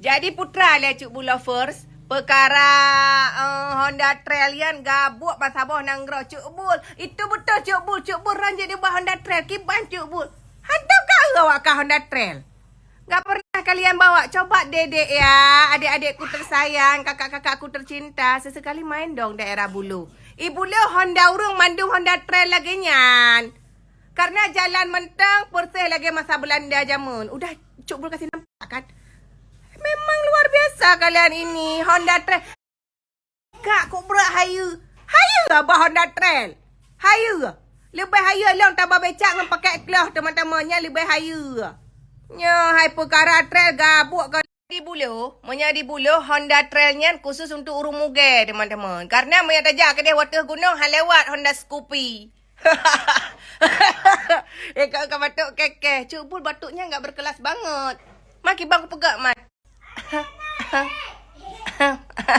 Jadi putra lah Cuk Bu Lovers. Perkara Honda Trail yan gabuk pasal bawah nanggro Cuk Bul. Itu betul Cuk Bul. Cuk Bul ranjit di bawah Honda Trail. Kiban Cuk Bul. Hantar kau awak ke Honda Trail. Gak pernah kalian bawa. Coba dedek ya. Adik-adikku tersayang. Kakak-kakakku tercinta. Sesekali main dong daerah Bulu. Ibu lu Honda urung mandung Honda Trail lagi nyan. Karena jalan mentang Persih lagi masa Belanda jamun. Udah Cuk Bul kasih nampak kan. Memang luar biasa kalian ini. Honda Trail. Kak, kok berat hayu? Hayu abah Honda Trail. Hayu. Lebih hayu long tambah becak dengan pakai kelah teman-temannya lebih hayu. Nya, hai perkara trail gabuk kalau di Bulu. Menya di Bulu Honda Trailnya khusus untuk urung muge teman-teman. Karena menya tajak ke dia water gunung hal lewat Honda Scoopy. Kau batuk kekeh. Cuk Bul batuknya enggak berkelas banget. Maki bang aku pegak mat.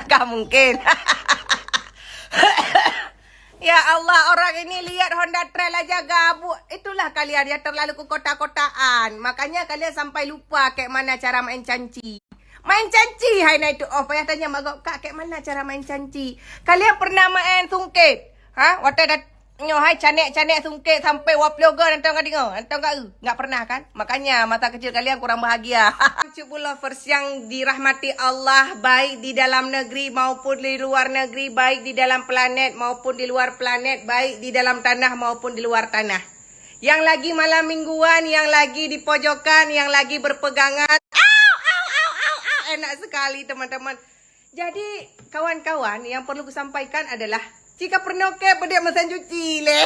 Gak mungkin. Ya Allah, orang ini lihat Honda Trail aja gabuk. Itulah kalian yang terlalu ke kota-kotaan. Makanya kalian sampai lupa kayak mana cara main canci. Main canci, hai na itu. Oh, payah tanya mak kak, kayak mana cara main canci? Kalian pernah main sungkit? Ha? Waktu dah hai canek-canek sungkit sampai waploga nantang kau dengar. Nantang kau? Enggak pernah kan? Makanya masa kecil kalian kurang bahagia. Cuk Bu Lovers yang dirahmati Allah, baik di dalam negeri maupun di luar negeri, baik di dalam planet maupun di luar planet, baik di dalam tanah maupun di luar tanah. Yang lagi malam mingguan, yang lagi di pojokan, yang lagi berpegangan. Enak sekali teman-teman. Jadi kawan-kawan yang perlu kusampaikan adalah jika pernah pedek mesin cuci le.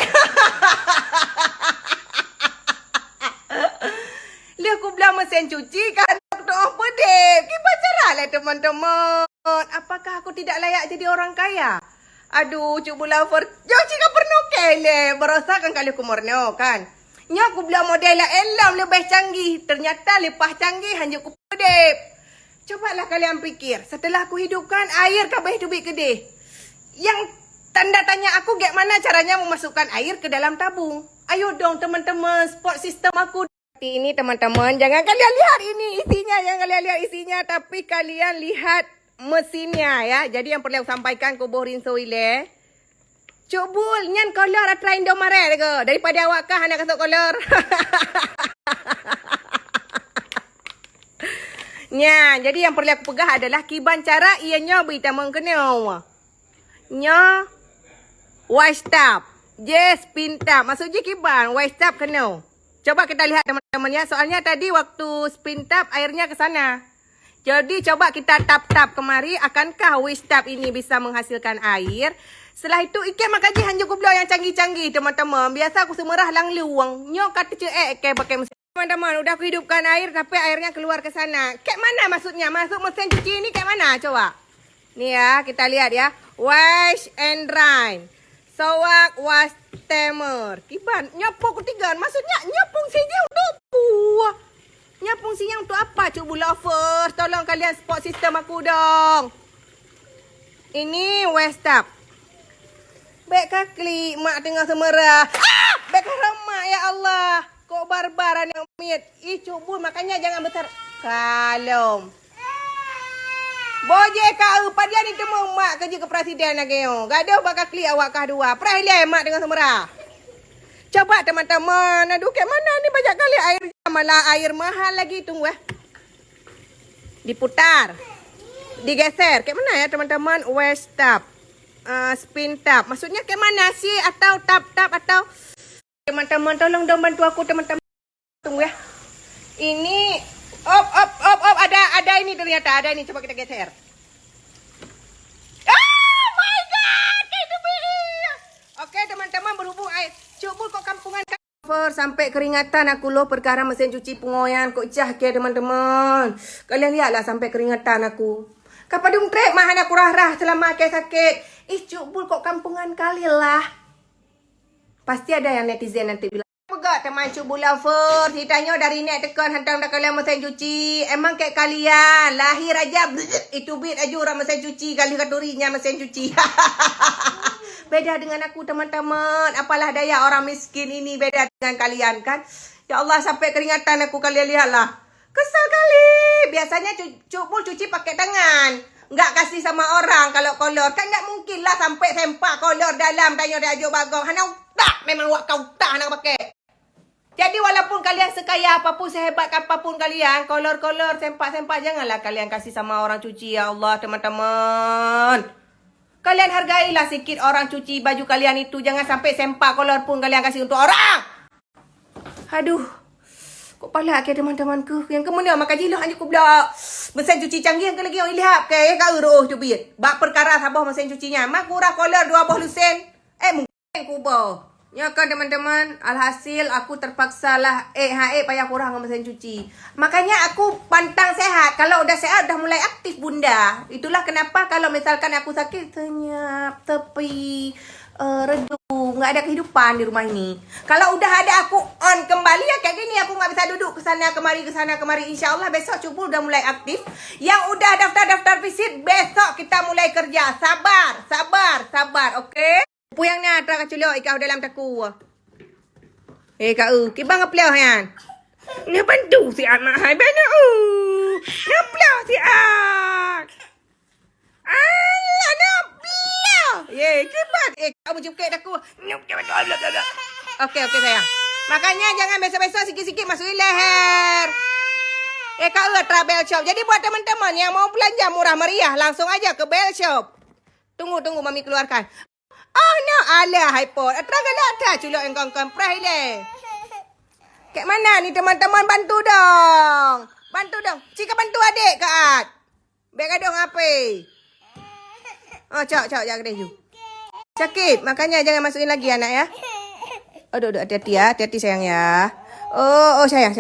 Lihat aku bilang mesin cuci kan doa pedek. Gimana cara lah teman-teman? Apakah aku tidak layak jadi orang kaya? Aduh, Cuk Bu Lovers. Jauh jika pernah le. Berasakan kali aku morno kan. Nya aku bilang model elam lebih canggih. Ternyata lepas canggih hanya aku pedek. Cobalah kalian pikir. Setelah aku hidupkan air kabeh hidup kedih. Yang tanda tanya aku gimana caranya memasukkan air ke dalam tabung. Ayo dong teman-teman, support sistem aku. Ini teman-teman, jangan kalian lihat ini isinya, jangan kalian lihat isinya, tapi kalian lihat mesinnya ya. Jadi yang perlu aku sampaikan ku bohrin soile. Cuk Bul, nyan kolor try Indomaret ke? Daripada awak kah nak kasut kolor. Nya, jadi yang perlu aku pegah adalah kiban cara ianya berita mengkenal. Nya white stop. Yes, pintar. Maksudnya kiban white stop kena. Coba kita lihat teman-teman ya. Soalnya tadi waktu spin tap airnya ke sana. Jadi coba kita tap-tap kemari. Akankah white stop ini bisa menghasilkan air? Setelah itu ikan makaji hanjuk kublau yang canggih-canggih teman-teman. Biasa aku semerah lang luang. Nyok kata cek pakai mesin. Teman-teman, udah aku hidupkan air tapi airnya keluar ke sana. Kayak mana maksudnya? Masuk mesin cuci ini kayak mana? Coba. Nih ya, kita lihat ya. Wash and dry. Sowak was temer. Kiban, nyapung ketiga. Maksudnya nyapung sinyal untuk apa? Nyapung sinyal untuk apa? Cuk Bu Lovers, tolong kalian support sistem aku dong. Ini waste up. Baik kaki, mak tengah semerah. Baik remak ya Allah. Kok barbaran yang mit. Ih Cuk Bul, makanya jangan besar. Kalom. Boje kau pada ni temu mak kerja ke presiden lagi yo. Gaduh bakal klik awak kah dua. Perah mak dengan semerah. Coba teman-teman, aduh kayak mana ni banyak kali air malah air mahal lagi tunggu Diputar. Digeser. Kayak mana ya teman-teman? West tap. Spin tap. Maksudnya kayak mana sih atau tap-tap atau teman-teman tolong dong bantu aku teman-teman. Tunggu ya. Ini op ada ini ternyata ada ini coba kita geser. Oh my god, itu dia. Oke teman-teman berhubung air. Cuk Bul kok kampungan sampai keringatan aku loh perkara mesin cuci pengoyan kok cah ke teman-teman. Kalian lihatlah sampai keringatan aku. Kapadung trek mahan aku rah-rah selama ke sakit. Cuk Bul kok kampungan kali lah. Pasti ada yang netizen nanti bilang. Pegak teman Cuk Bu Lovers. Ditanya dari net tekan hantar dah kalian mesin cuci. Emang kayak kalian. Lahir aja. Itu bit aja orang mesin cuci. Kali katurinya mesin cuci. Beda dengan aku teman-teman. Apalah daya orang miskin ini. Beda dengan kalian kan. Ya Allah sampai keringatan aku kalian lihatlah. Kesal kali. Biasanya cupul cuci pakai tangan. Nggak kasih sama orang kalau kolor. Kan nggak mungkin lah sampai sempak kolor dalam tanya rajuk bagong. Hana utak. Memang wak kau utak nak pakai. Jadi walaupun kalian sekaya apapun, sehebat apapun kalian, kolor-kolor, sempak-sempak, janganlah kalian kasih sama orang cuci. Ya Allah, teman-teman. Kalian hargailah sikit orang cuci baju kalian itu. Jangan sampai sempak kolor pun kalian kasih untuk orang. Aduh. Kok palak ke teman-temanku? Yang kemudian makan jilah aja ku pula. Mesin cuci canggih yang lagi orang lihat. Kaya kau roh tu biar. Bak perkara sabah mesin cucinya. Mak kurang kolor 2 buah lusen. Mungkin ku bawa. Ya kan teman-teman, alhasil aku terpaksa lah payah kurang dengan mesin cuci. Makanya aku pantang sehat. Kalau udah sehat, udah mulai aktif bunda. Itulah kenapa kalau misalkan aku sakit, senyap, tepi, redup. Nggak ada kehidupan di rumah ini. Kalau udah ada aku on kembali ya kayak gini, aku nggak bisa duduk kesana kemari. Insya Allah besok Cupul udah mulai aktif. Yang udah daftar visit, besok kita mulai kerja. Sabar, oke? Puyang ni atra kaculok ikau dalam taku. Kau, kibang ngeplau han. Ni bantu si anak hai bana. Ngeplau si ak. Alah ngeplau. Kibat. Kau mencukai aku. Okey sayang. Makanya jangan besok-besok sikit-sikit masukin leher. Kau atra Bell Shop. Jadi buat teman-teman yang mau belanja murah meriah, langsung aja ke Bell Shop. Tunggu mami keluarkan. Oh no, alah hypo. Teragalah dah culok yang kong prai le. Kek mana ni teman-teman, bantu dong. Cika bantu adik Kak. Beg adong apa? Oh, cak jangan deh. Sakit, makanya jangan masukin lagi anak ya. Aduh, hati-hati ya. Hati-hati sayang ya. Oh sayang.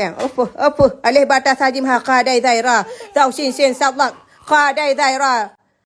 Apa? Alih batas hajim ha qadai zaira. Zau sin sablak. Qadai zaira.